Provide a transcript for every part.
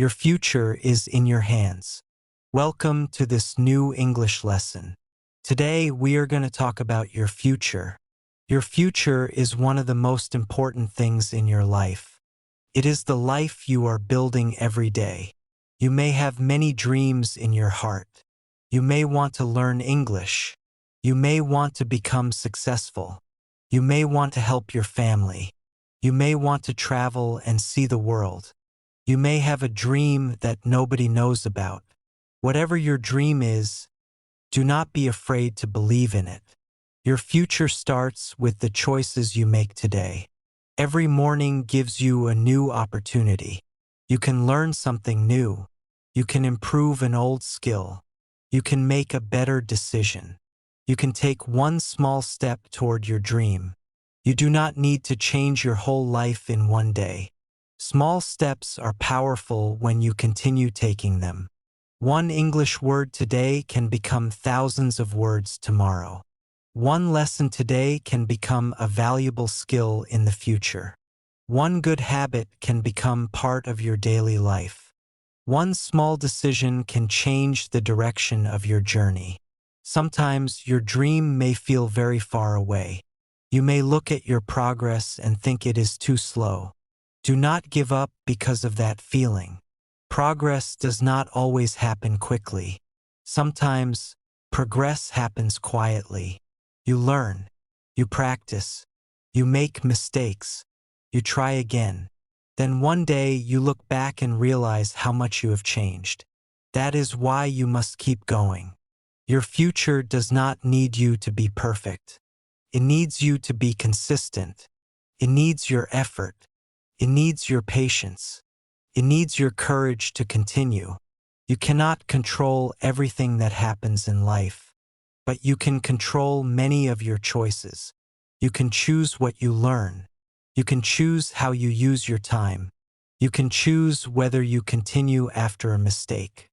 Your future is in your hands. Welcome to this new English lesson. Today, we are going to talk about your future. Your future is one of the most important things in your life. It is the life you are building every day. You may have many dreams in your heart. You may want to learn English. You may want to become successful. You may want to help your family. You may want to travel and see the world. You may have a dream that nobody knows about. Whatever your dream is, do not be afraid to believe in it. Your future starts with the choices you make today. Every morning gives you a new opportunity. You can learn something new. You can improve an old skill. You can make a better decision. You can take one small step toward your dream. You do not need to change your whole life in one day. Small steps are powerful when you continue taking them. One English word today can become thousands of words tomorrow. One lesson today can become a valuable skill in the future. One good habit can become part of your daily life. One small decision can change the direction of your journey. Sometimes your dream may feel very far away. You may look at your progress and think it is too slow. Do not give up because of that feeling. Progress does not always happen quickly. Sometimes, progress happens quietly. You learn. You practice. You make mistakes. You try again. Then one day you look back and realize how much you have changed. That is why you must keep going. Your future does not need you to be perfect. It needs you to be consistent. It needs your effort. It needs your patience. It needs your courage to continue. You cannot control everything that happens in life, but you can control many of your choices. You can choose what you learn. You can choose how you use your time. You can choose whether you continue after a mistake.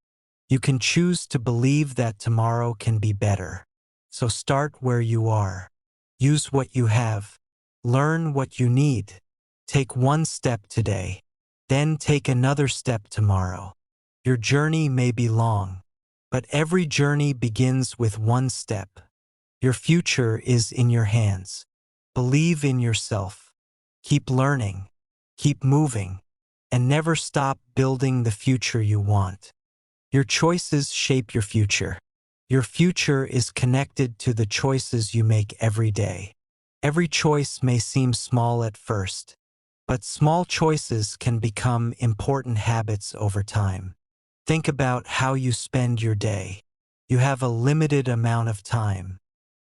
You can choose to believe that tomorrow can be better. So start where you are. Use what you have. Learn what you need. Take one step today. Then take another step tomorrow. Your journey may be long, but every journey begins with one step. Your future is in your hands. Believe in yourself. Keep learning. Keep moving. And never stop building the future you want. Your choices shape your future. Your future is connected to the choices you make every day. Every choice may seem small at first, but small choices can become important habits over time. Think about how you spend your day. You have a limited amount of time.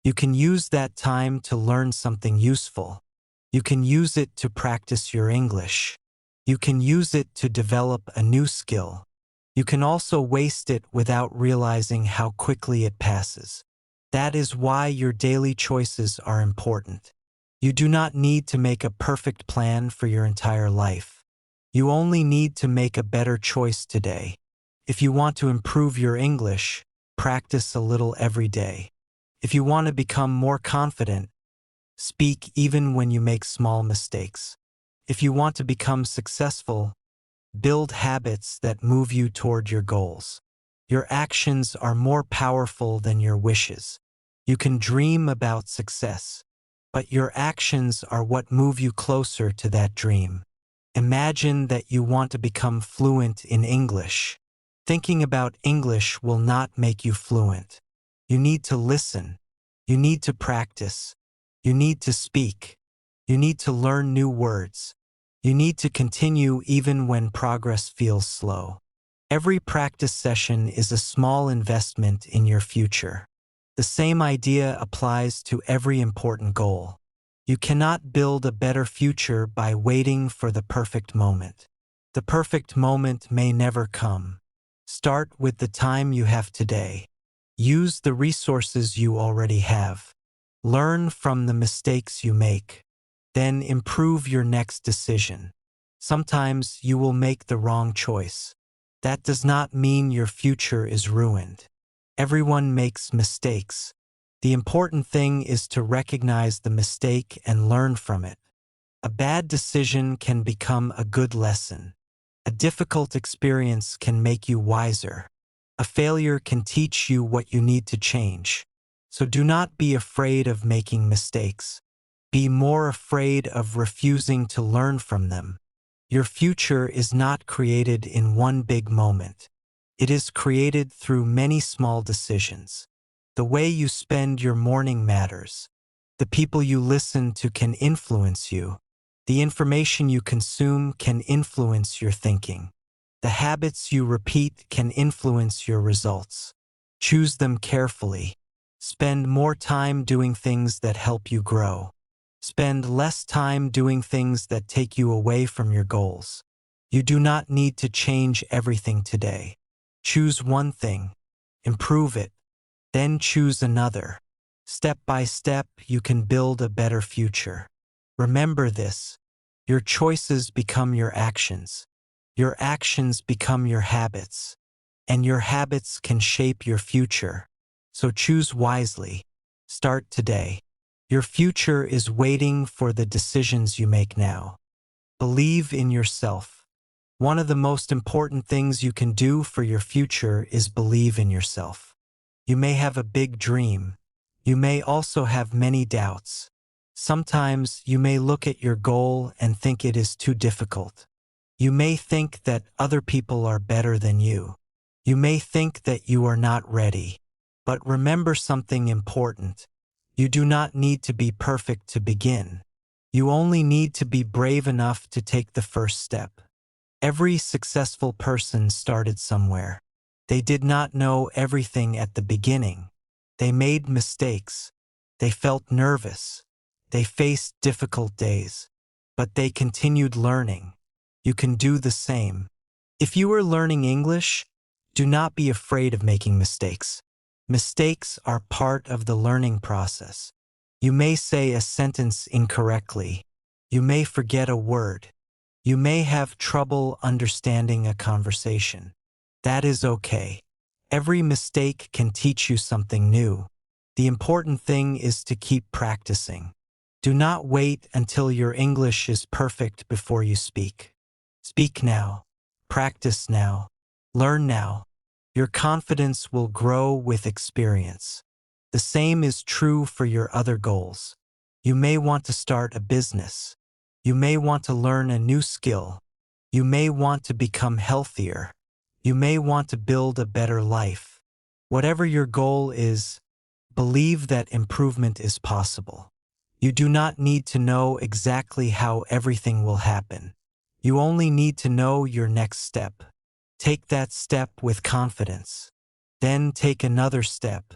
You can use that time to learn something useful. You can use it to practice your English. You can use it to develop a new skill. You can also waste it without realizing how quickly it passes. That is why your daily choices are important. You do not need to make a perfect plan for your entire life. You only need to make a better choice today. If you want to improve your English, practice a little every day. If you want to become more confident, speak even when you make small mistakes. If you want to become successful, build habits that move you toward your goals. Your actions are more powerful than your wishes. You can dream about success, but your actions are what move you closer to that dream. Imagine that you want to become fluent in English. Thinking about English will not make you fluent. You need to listen. You need to practice. You need to speak. You need to learn new words. You need to continue even when progress feels slow. Every practice session is a small investment in your future. The same idea applies to every important goal. You cannot build a better future by waiting for the perfect moment. The perfect moment may never come. Start with the time you have today. Use the resources you already have. Learn from the mistakes you make. Then improve your next decision. Sometimes you will make the wrong choice. That does not mean your future is ruined. Everyone makes mistakes. The important thing is to recognize the mistake and learn from it. A bad decision can become a good lesson. A difficult experience can make you wiser. A failure can teach you what you need to change. So do not be afraid of making mistakes. Be more afraid of refusing to learn from them. Your future is not created in one big moment. It is created through many small decisions. The way you spend your morning matters. The people you listen to can influence you. The information you consume can influence your thinking. The habits you repeat can influence your results. Choose them carefully. Spend more time doing things that help you grow. Spend less time doing things that take you away from your goals. You do not need to change everything today. Choose one thing. Improve it. Then choose another. Step by step, you can build a better future. Remember this. Your choices become your actions. Your actions become your habits. And your habits can shape your future. So choose wisely. Start today. Your future is waiting for the decisions you make now. Believe in yourself. One of the most important things you can do for your future is believe in yourself. You may have a big dream. You may also have many doubts. Sometimes you may look at your goal and think it is too difficult. You may think that other people are better than you. You may think that you are not ready. But remember something important. You do not need to be perfect to begin. You only need to be brave enough to take the first step. Every successful person started somewhere. They did not know everything at the beginning. They made mistakes. They felt nervous. They faced difficult days. But they continued learning. You can do the same. If you are learning English, do not be afraid of making mistakes. Mistakes are part of the learning process. You may say a sentence incorrectly. You may forget a word. You may have trouble understanding a conversation. That is okay. Every mistake can teach you something new. The important thing is to keep practicing. Do not wait until your English is perfect before you speak. Speak now. Practice now. Learn now. Your confidence will grow with experience. The same is true for your other goals. You may want to start a business. You may want to learn a new skill. You may want to become healthier. You may want to build a better life. Whatever your goal is, believe that improvement is possible. You do not need to know exactly how everything will happen. You only need to know your next step. Take that step with confidence. Then take another step.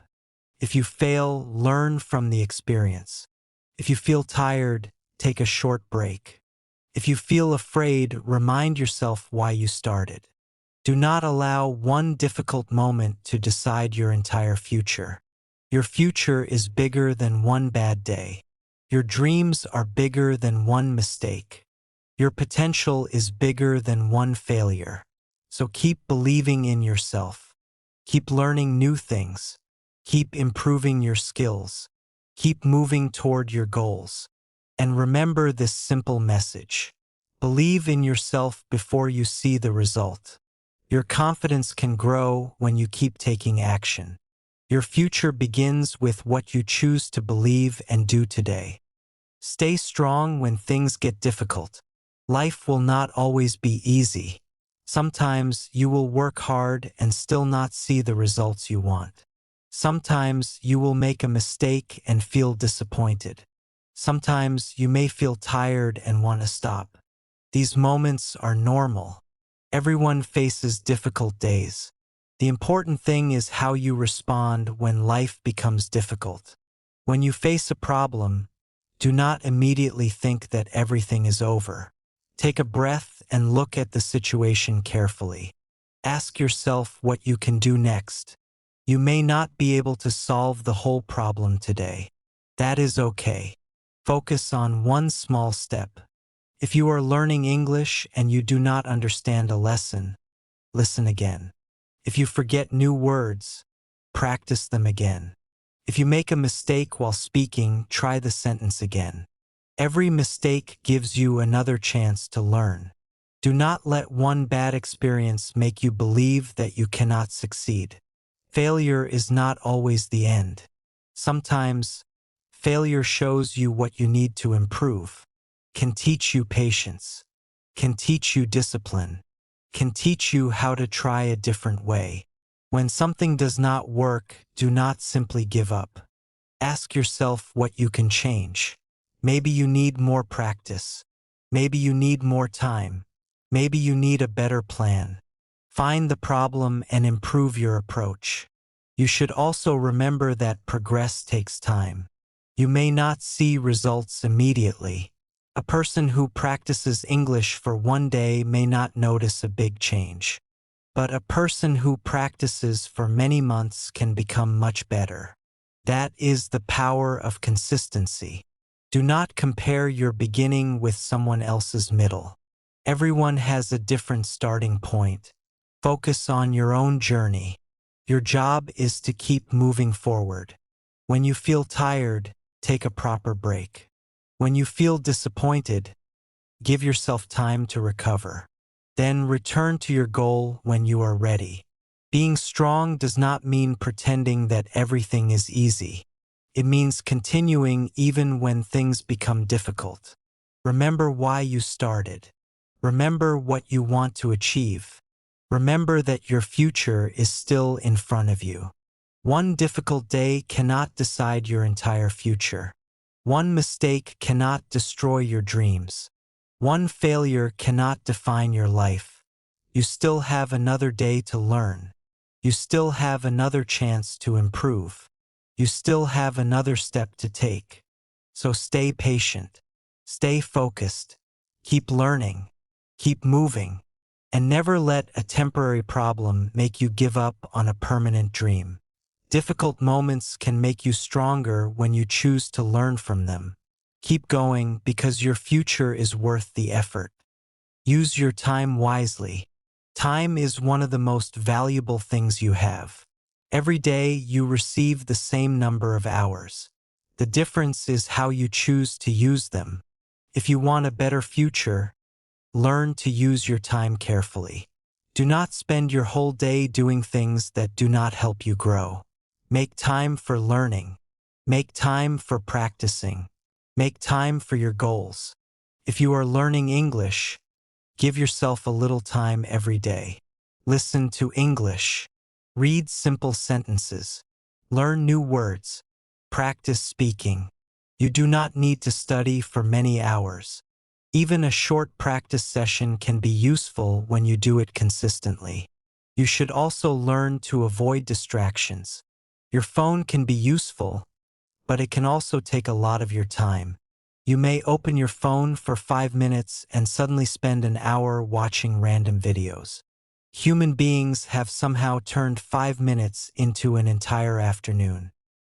If you fail, learn from the experience. If you feel tired, take a short break. If you feel afraid, remind yourself why you started. Do not allow one difficult moment to decide your entire future. Your future is bigger than one bad day. Your dreams are bigger than one mistake. Your potential is bigger than one failure. So keep believing in yourself. Keep learning new things. Keep improving your skills. Keep moving toward your goals. And remember this simple message. Believe in yourself before you see the result. Your confidence can grow when you keep taking action. Your future begins with what you choose to believe and do today. Stay strong when things get difficult. Life will not always be easy. Sometimes you will work hard and still not see the results you want. Sometimes you will make a mistake and feel disappointed. Sometimes you may feel tired and want to stop. These moments are normal. Everyone faces difficult days. The important thing is how you respond when life becomes difficult. When you face a problem, do not immediately think that everything is over. Take a breath and look at the situation carefully. Ask yourself what you can do next. You may not be able to solve the whole problem today. That is okay. Focus on one small step. If you are learning English and you do not understand a lesson, listen again. If you forget new words, practice them again. If you make a mistake while speaking, try the sentence again. Every mistake gives you another chance to learn. Do not let one bad experience make you believe that you cannot succeed. Failure is not always the end. Sometimes, failure shows you what you need to improve, can teach you patience, can teach you discipline, can teach you how to try a different way. When something does not work, do not simply give up. Ask yourself what you can change. Maybe you need more practice. Maybe you need more time. Maybe you need a better plan. Find the problem and improve your approach. You should also remember that progress takes time. You may not see results immediately. A person who practices English for one day may not notice a big change. But a person who practices for many months can become much better. That is the power of consistency. Do not compare your beginning with someone else's middle. Everyone has a different starting point. Focus on your own journey. Your job is to keep moving forward. When you feel tired, take a proper break. When you feel disappointed, give yourself time to recover. Then return to your goal when you are ready. Being strong does not mean pretending that everything is easy. It means continuing even when things become difficult. Remember why you started. Remember what you want to achieve. Remember that your future is still in front of you. One difficult day cannot decide your entire future. One mistake cannot destroy your dreams. One failure cannot define your life. You still have another day to learn. You still have another chance to improve. You still have another step to take. So stay patient. Stay focused. Keep learning. Keep moving. And never let a temporary problem make you give up on a permanent dream. Difficult moments can make you stronger when you choose to learn from them. Keep going because your future is worth the effort. Use your time wisely. Time is one of the most valuable things you have. Every day you receive the same number of hours. The difference is how you choose to use them. If you want a better future, learn to use your time carefully. Do not spend your whole day doing things that do not help you grow. Make time for learning. Make time for practicing. Make time for your goals. If you are learning English, give yourself a little time every day. Listen to English. Read simple sentences. Learn new words. Practice speaking. You do not need to study for many hours. Even a short practice session can be useful when you do it consistently. You should also learn to avoid distractions. Your phone can be useful, but it can also take a lot of your time. You may open your phone for 5 minutes and suddenly spend an hour watching random videos. Human beings have somehow turned 5 minutes into an entire afternoon.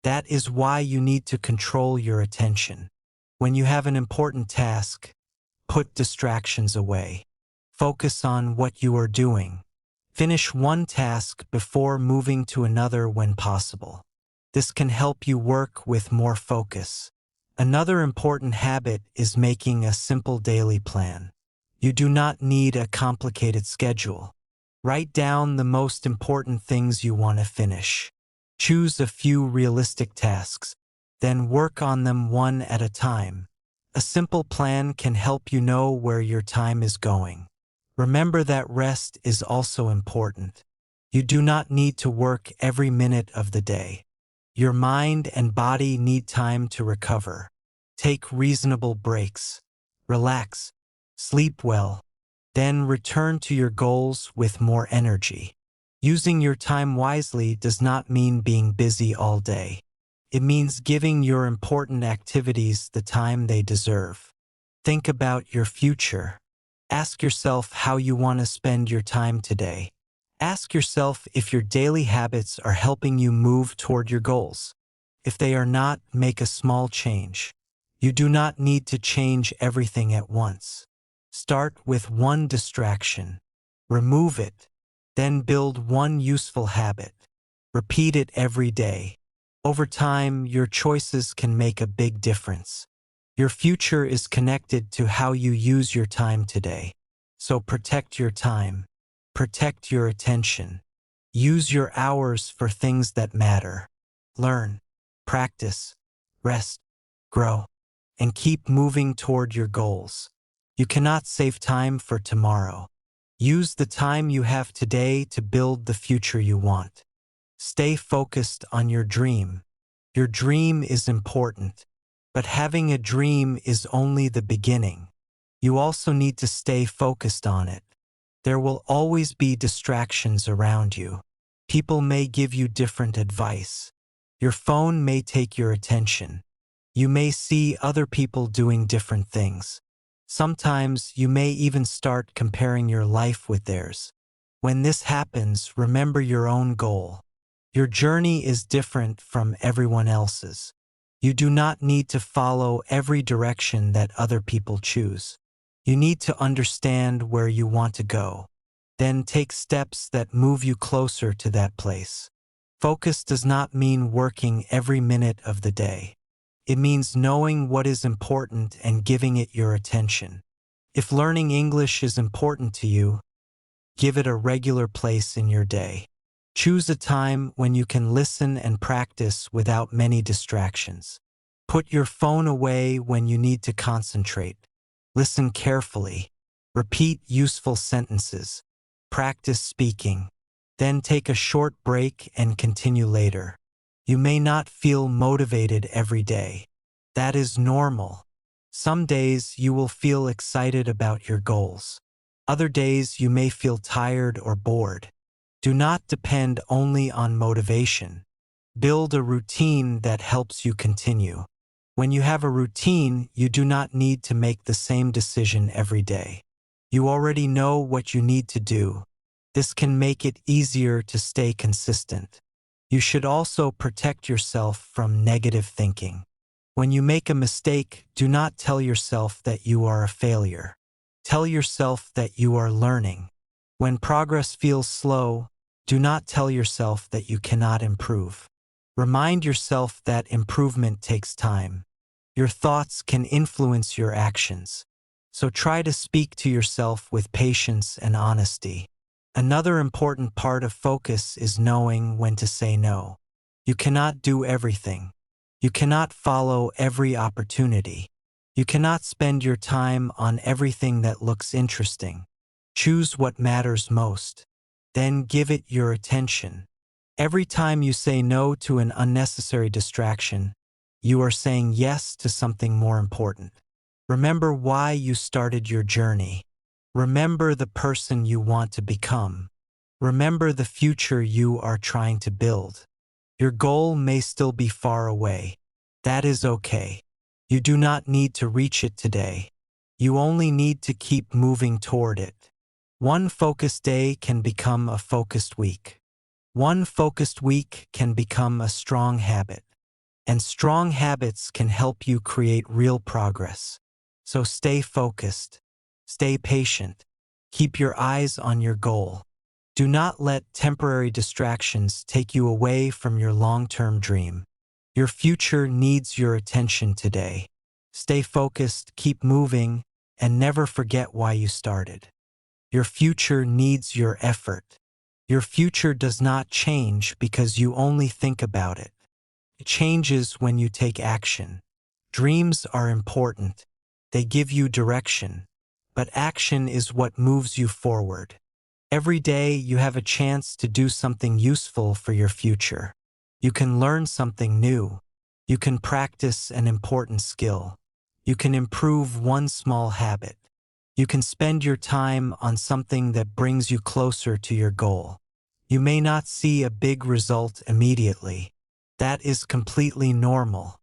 That is why you need to control your attention. When you have an important task, put distractions away. Focus on what you are doing. Finish one task before moving to another when possible. This can help you work with more focus. Another important habit is making a simple daily plan. You do not need a complicated schedule. Write down the most important things you want to finish. Choose a few realistic tasks, then work on them one at a time. A simple plan can help you know where your time is going. Remember that rest is also important. You do not need to work every minute of the day. Your mind and body need time to recover. Take reasonable breaks. Relax. Sleep well. Then return to your goals with more energy. Using your time wisely does not mean being busy all day. It means giving your important activities the time they deserve. Think about your future. Ask yourself how you want to spend your time today. Ask yourself if your daily habits are helping you move toward your goals. If they are not, make a small change. You do not need to change everything at once. Start with one distraction. Remove it. Then build one useful habit. Repeat it every day. Over time, your choices can make a big difference. Your future is connected to how you use your time today. So protect your time. Protect your attention. Use your hours for things that matter. Learn, practice, rest, grow, and keep moving toward your goals. You cannot save time for tomorrow. Use the time you have today to build the future you want. Stay focused on your dream. Your dream is important, but having a dream is only the beginning. You also need to stay focused on it. There will always be distractions around you. People may give you different advice. Your phone may take your attention. You may see other people doing different things. Sometimes you may even start comparing your life with theirs. When this happens, remember your own goal. Your journey is different from everyone else's. You do not need to follow every direction that other people choose. You need to understand where you want to go. Then take steps that move you closer to that place. Focus does not mean working every minute of the day. It means knowing what is important and giving it your attention. If learning English is important to you, give it a regular place in your day. Choose a time when you can listen and practice without many distractions. Put your phone away when you need to concentrate. Listen carefully. Repeat useful sentences. Practice speaking. Then take a short break and continue later. You may not feel motivated every day. That is normal. Some days you will feel excited about your goals. Other days you may feel tired or bored. Do not depend only on motivation. Build a routine that helps you continue. When you have a routine, you do not need to make the same decision every day. You already know what you need to do. This can make it easier to stay consistent. You should also protect yourself from negative thinking. When you make a mistake, do not tell yourself that you are a failure. Tell yourself that you are learning. When progress feels slow, do not tell yourself that you cannot improve. Remind yourself that improvement takes time. Your thoughts can influence your actions. So try to speak to yourself with patience and honesty. Another important part of focus is knowing when to say no. You cannot do everything. You cannot follow every opportunity. You cannot spend your time on everything that looks interesting. Choose what matters most. Then give it your attention. Every time you say no to an unnecessary distraction, you are saying yes to something more important. Remember why you started your journey. Remember the person you want to become. Remember the future you are trying to build. Your goal may still be far away. That is okay. You do not need to reach it today. You only need to keep moving toward it. One focused day can become a focused week. One focused week can become a strong habit. And strong habits can help you create real progress. So stay focused. Stay patient. Keep your eyes on your goal. Do not let temporary distractions take you away from your long-term dream. Your future needs your attention today. Stay focused, keep moving, and never forget why you started. Your future needs your effort. Your future does not change because you only think about it. It changes when you take action. Dreams are important. They give you direction. But action is what moves you forward. Every day you have a chance to do something useful for your future. You can learn something new. You can practice an important skill. You can improve one small habit. You can spend your time on something that brings you closer to your goal. You may not see a big result immediately. That is completely normal.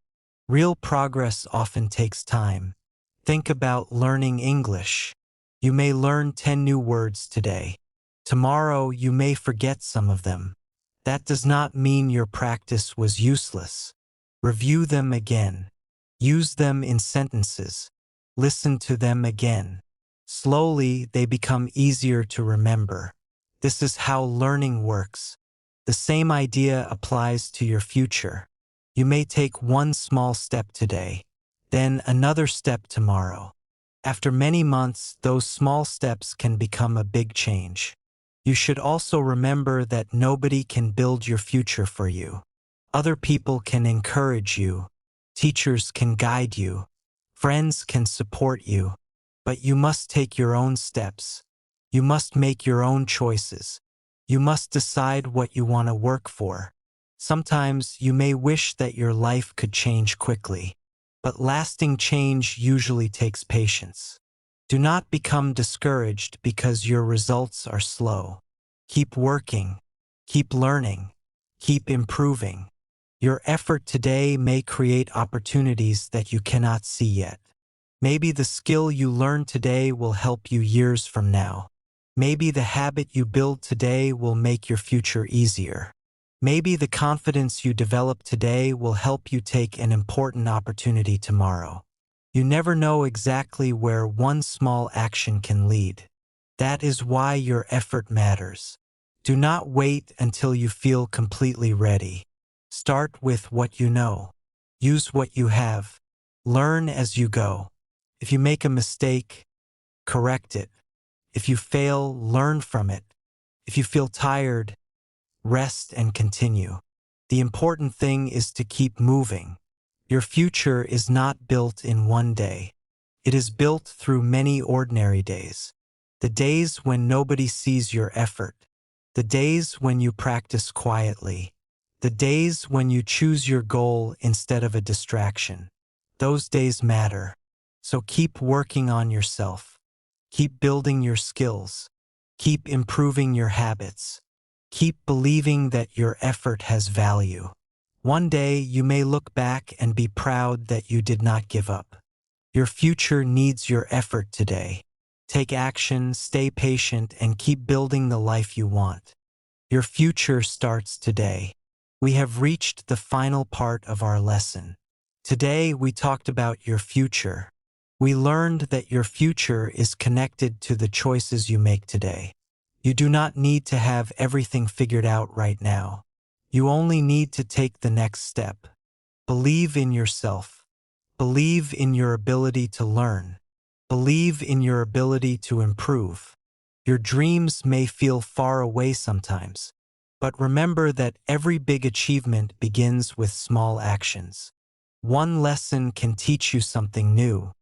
Real progress often takes time. Think about learning English. You may learn 10 new words today. Tomorrow you may forget some of them. That does not mean your practice was useless. Review them again. Use them in sentences. Listen to them again. Slowly, they become easier to remember. This is how learning works. The same idea applies to your future. You may take one small step today, then another step tomorrow. After many months, those small steps can become a big change. You should also remember that nobody can build your future for you. Other people can encourage you, teachers can guide you, friends can support you, but you must take your own steps. You must make your own choices. You must decide what you want to work for. Sometimes you may wish that your life could change quickly, but lasting change usually takes patience. Do not become discouraged because your results are slow. Keep working, keep learning, keep improving. Your effort today may create opportunities that you cannot see yet. Maybe the skill you learn today will help you years from now. Maybe the habit you build today will make your future easier. Maybe the confidence you develop today will help you take an important opportunity tomorrow. You never know exactly where one small action can lead. That is why your effort matters. Do not wait until you feel completely ready. Start with what you know. Use what you have. Learn as you go. If you make a mistake, correct it. If you fail, learn from it. If you feel tired, rest and continue. The important thing is to keep moving. Your future is not built in one day. It is built through many ordinary days. The days when nobody sees your effort. The days when you practice quietly. The days when you choose your goal instead of a distraction. Those days matter. So keep working on yourself. Keep building your skills. Keep improving your habits. Keep believing that your effort has value. One day you may look back and be proud that you did not give up. Your future needs your effort today. Take action, stay patient, and keep building the life you want. Your future starts today. We have reached the final part of our lesson. Today we talked about your future. We learned that your future is connected to the choices you make today. You do not need to have everything figured out right now. You only need to take the next step. Believe in yourself. Believe in your ability to learn. Believe in your ability to improve. Your dreams may feel far away sometimes, but remember that every big achievement begins with small actions. One lesson can teach you something new.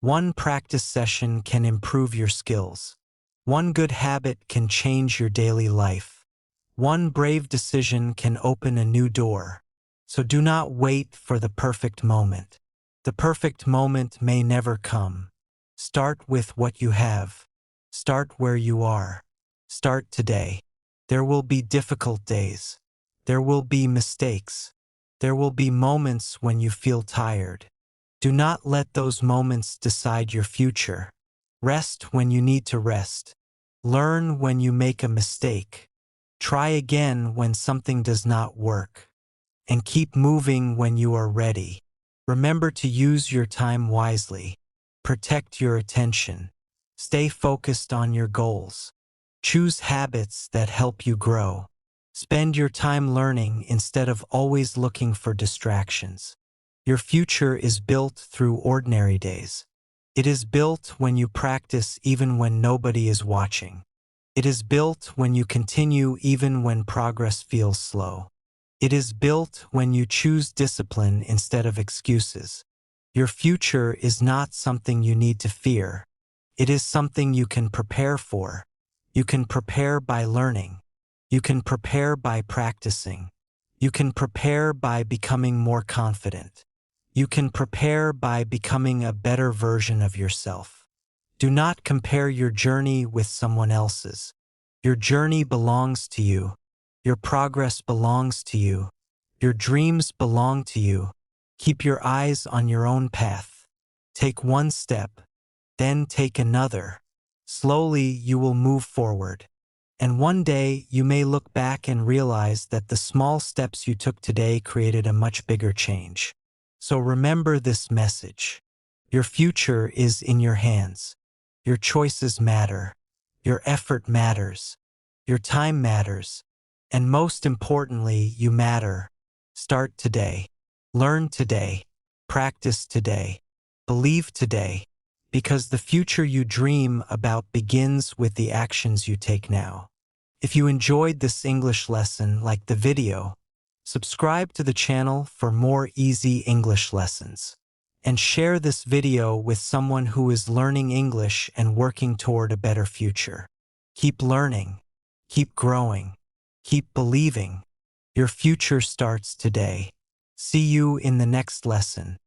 One practice session can improve your skills. One good habit can change your daily life. One brave decision can open a new door. So do not wait for the perfect moment. The perfect moment may never come. Start with what you have. Start where you are. Start today. There will be difficult days. There will be mistakes. There will be moments when you feel tired. Do not let those moments decide your future. Rest when you need to rest. Learn when you make a mistake. Try again when something does not work. And keep moving when you are ready. Remember to use your time wisely. Protect your attention. Stay focused on your goals. Choose habits that help you grow. Spend your time learning instead of always looking for distractions. Your future is built through ordinary days. It is built when you practice even when nobody is watching. It is built when you continue even when progress feels slow. It is built when you choose discipline instead of excuses. Your future is not something you need to fear. It is something you can prepare for. You can prepare by learning. You can prepare by practicing. You can prepare by becoming more confident. You can prepare by becoming a better version of yourself. Do not compare your journey with someone else's. Your journey belongs to you. Your progress belongs to you. Your dreams belong to you. Keep your eyes on your own path. Take one step, then take another. Slowly you will move forward. And one day you may look back and realize that the small steps you took today created a much bigger change. So remember this message. Your future is in your hands. Your choices matter. Your effort matters. Your time matters. And most importantly, you matter. Start today. Learn today. Practice today. Believe today. because the future you dream about begins with the actions you take now. If you enjoyed this English lesson, like the video, subscribe to the channel for more easy English lessons. And share this video with someone who is learning English and working toward a better future. Keep learning, keep growing, keep believing. Your future starts today. See you in the next lesson.